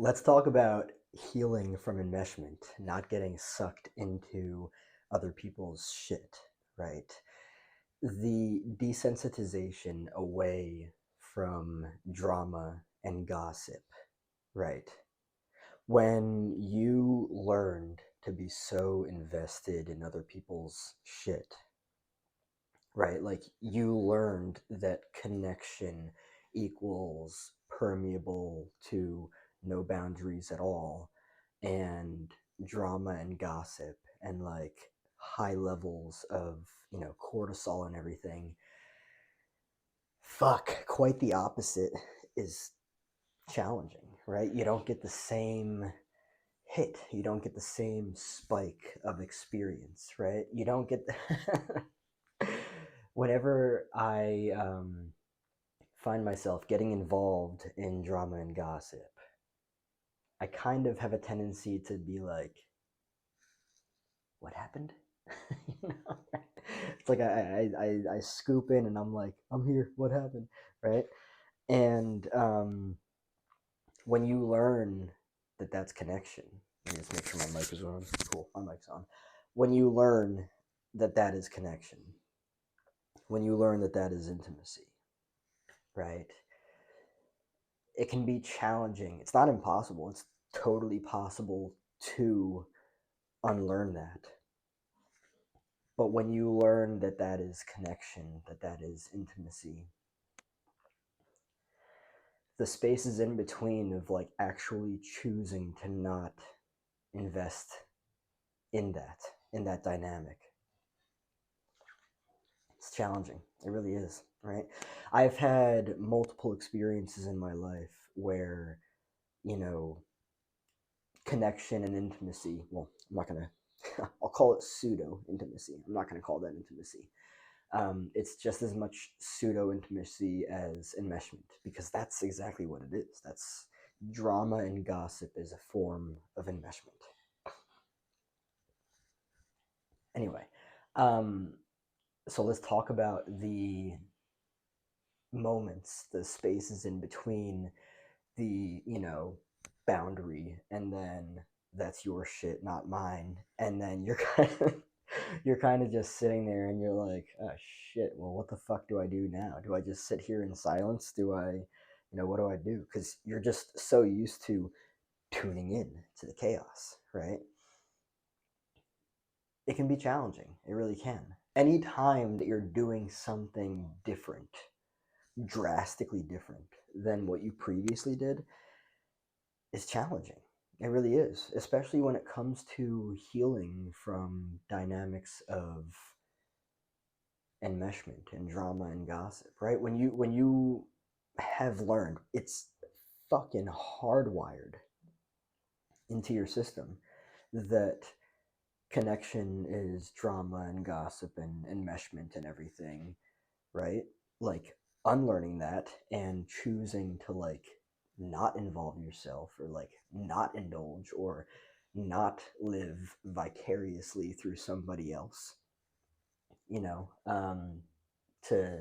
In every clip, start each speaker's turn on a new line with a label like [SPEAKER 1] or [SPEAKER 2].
[SPEAKER 1] Let's talk about healing from enmeshment, not getting sucked into other people's shit, right? The desensitization away from drama and gossip, right? When you learned to be so invested in other people's shit, right? Like you learned that connection equals permeable to no boundaries at all, and drama and gossip and like high levels of, cortisol and everything. Fuck, quite the opposite is challenging, right? You don't get the same hit, you don't get the same spike of experience, right? You don't get whenever I find myself getting involved in drama and gossip, I kind of have a tendency to be like, what happened? You know? It's like I scoop in and I'm like, I'm here, what happened? Right? And when you learn that that's connection, let me just make sure my mic is on. Cool, my mic's on. When you learn that that is connection, when you learn that that is intimacy, right? It can be challenging. It's not impossible. It's totally possible to unlearn that. But when you learn that that is connection, that that is intimacy, the spaces in between of like actually choosing to not invest in that dynamic, it's challenging. It really is, right? I've had multiple experiences in my life where, you know, connection and intimacy, well, I'm not going to, I'll call it pseudo intimacy. I'm not going to call that intimacy. It's just as much pseudo intimacy as enmeshment, because that's exactly what it is. That's drama and gossip is a form of enmeshment. Anyway, um, so let's talk about the moments, the spaces in between the, boundary and then that's your shit, not mine. And then you're you're kind of just sitting there and you're like, oh shit, well, what the fuck do I do now? Do I just sit here in silence? Do I, what do I do? Because you're just so used to tuning in to the chaos, right? It can be challenging. It really can. Anytime that you're doing something different, drastically different than what you previously did, is challenging. It really is, especially when it comes to healing from dynamics of enmeshment and drama and gossip, right? When you have learned, it's fucking hardwired into your system that connection is drama and gossip and enmeshment and everything, right? Like unlearning that and choosing to like not involve yourself or like not indulge or not live vicariously through somebody else, you know, to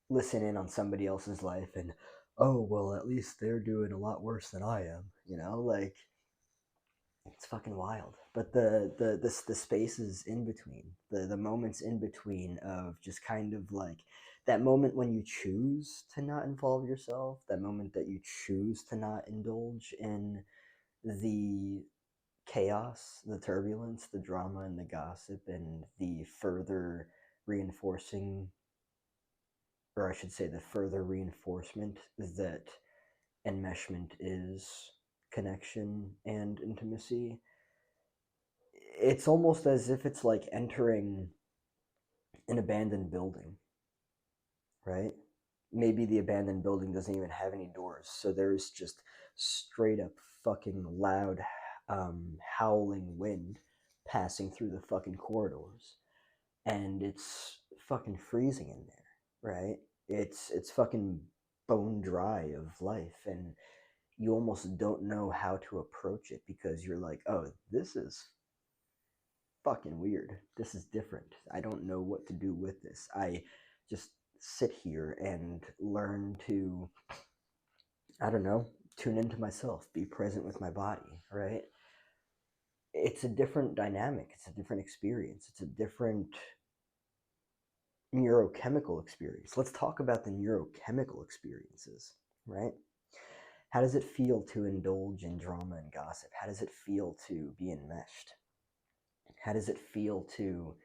[SPEAKER 1] listen in on somebody else's life and, oh, well, at least they're doing a lot worse than I am, like it's fucking wild. But the spaces in between, the moments in between of just kind of like that moment when you choose to not involve yourself, that moment that you choose to not indulge in the chaos, the turbulence, the drama and the gossip and the further reinforcing, or I should say the further reinforcement that enmeshment is connection and intimacy. It's almost as if it's like entering an abandoned building, right? Maybe the abandoned building doesn't even have any doors, so there's just straight up fucking loud, howling wind passing through the fucking corridors, and it's fucking freezing in there, right? It's fucking bone dry of life, and you almost don't know how to approach it because you're like, oh, this is fucking weird. This is different. I don't know what to do with this. I just sit here and learn to, I don't know, tune into myself, be present with my body, right? It's a different dynamic, it's a different experience, it's a different neurochemical experience. Let's talk about the neurochemical experiences, right? How does it feel to indulge in drama and gossip? How does it feel to be enmeshed? How does it feel to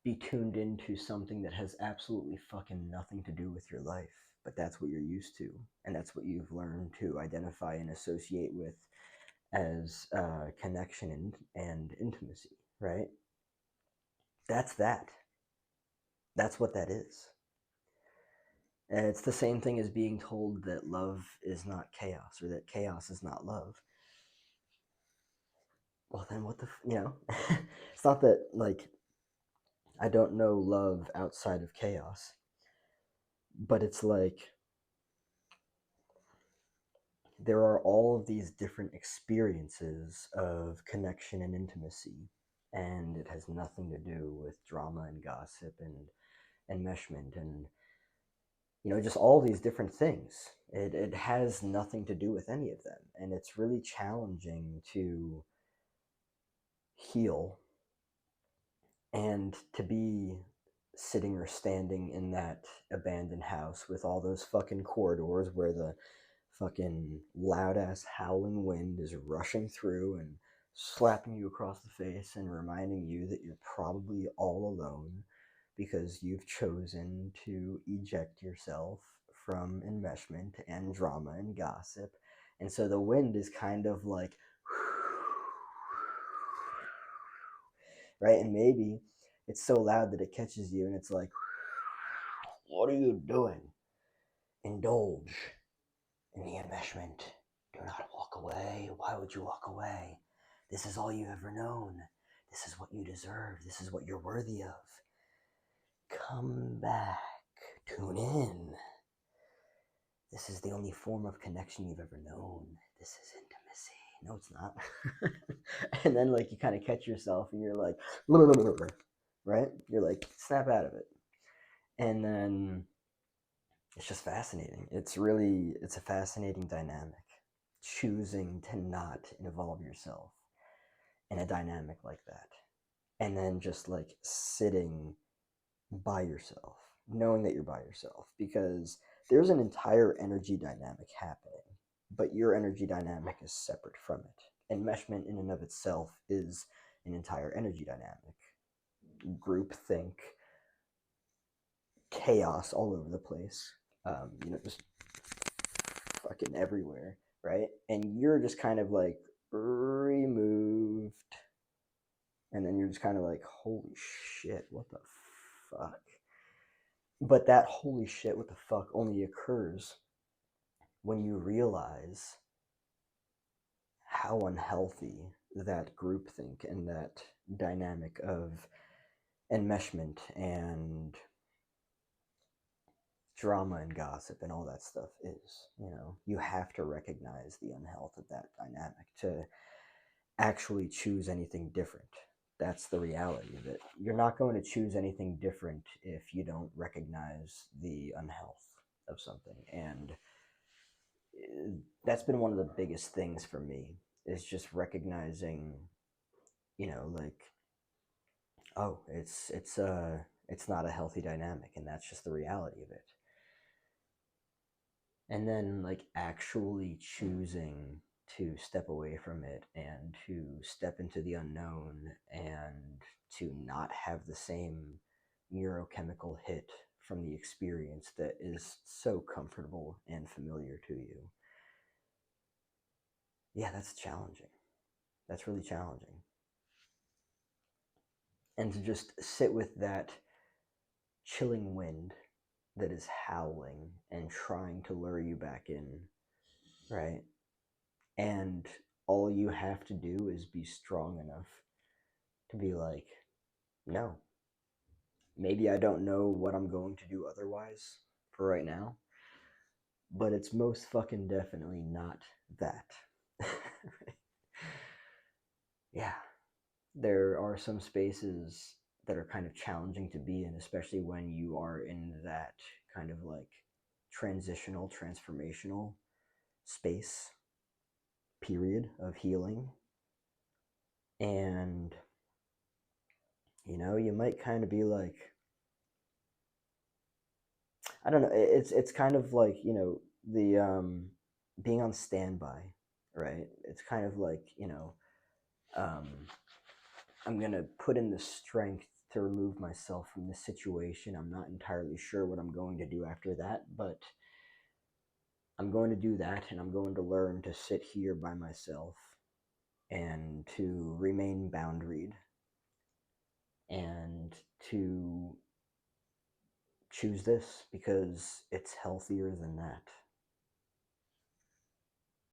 [SPEAKER 1] be tuned into something that has absolutely fucking nothing to do with your life, but that's what you're used to, and that's what you've learned to identify and associate with as connection and intimacy, right? That's that. That's what that is. And it's the same thing as being told that love is not chaos or that chaos is not love. Well, then what the, it's not that, like, I don't know love outside of chaos, but it's like there are all of these different experiences of connection and intimacy, and it has nothing to do with drama and gossip and enmeshment and just all these different things. It has nothing to do with any of them, and it's really challenging to heal and to be sitting or standing in that abandoned house with all those fucking corridors where the fucking loud ass howling wind is rushing through and slapping you across the face and reminding you that you're probably all alone because you've chosen to eject yourself from enmeshment and drama and gossip. And so the wind is kind of like, right? And maybe it's so loud that it catches you and it's like, what are you doing? Indulge in the enmeshment. Do not walk away. Why would you walk away? This is all you've ever known. This is what you deserve. This is what you're worthy of. Come back. Tune in. This is the only form of connection you've ever known. This is intimacy. No, it's not. And then, like, you kind of catch yourself and you're like, right? You're like, snap out of it. And then it's just fascinating. It's a fascinating dynamic. Choosing to not involve yourself in a dynamic like that. And then just like sitting by yourself, knowing that you're by yourself, because there's an entire energy dynamic happening, but your energy dynamic is separate from it. Enmeshment in and of itself is an entire energy dynamic. Groupthink, chaos all over the place, just fucking everywhere, right? And you're just kind of like removed, and then you're just kind of like, holy shit, what the fuck? But that holy shit, what the fuck only occurs when you realize how unhealthy that groupthink and that dynamic of enmeshment and drama and gossip and all that stuff is. You have to recognize the unhealth of that dynamic to actually choose anything different. That's the reality of it. You're not going to choose anything different if you don't recognize the unhealth of something. And that's been one of the biggest things for me, is just recognizing, like, oh, it's not a healthy dynamic, and that's just the reality of it. And then, like, actually choosing to step away from it and to step into the unknown and to not have the same neurochemical hit from the experience that is so comfortable and familiar to you. Yeah, that's challenging. That's really challenging. And to just sit with that chilling wind that is howling and trying to lure you back in, right? And all you have to do is be strong enough to be like, no, maybe I don't know what I'm going to do otherwise for right now, but it's most fucking definitely not that. Yeah, there are some spaces that are kind of challenging to be in, especially when you are in that kind of like transformational space period of healing, and you might kind of be like, I don't know, it's kind of like, the being on standby, right? It's kind of like, um I'm going to put in the strength to remove myself from this situation. I'm not entirely sure what I'm going to do after that, but I'm going to do that, and I'm going to learn to sit here by myself and to remain boundaried and to choose this because it's healthier than that.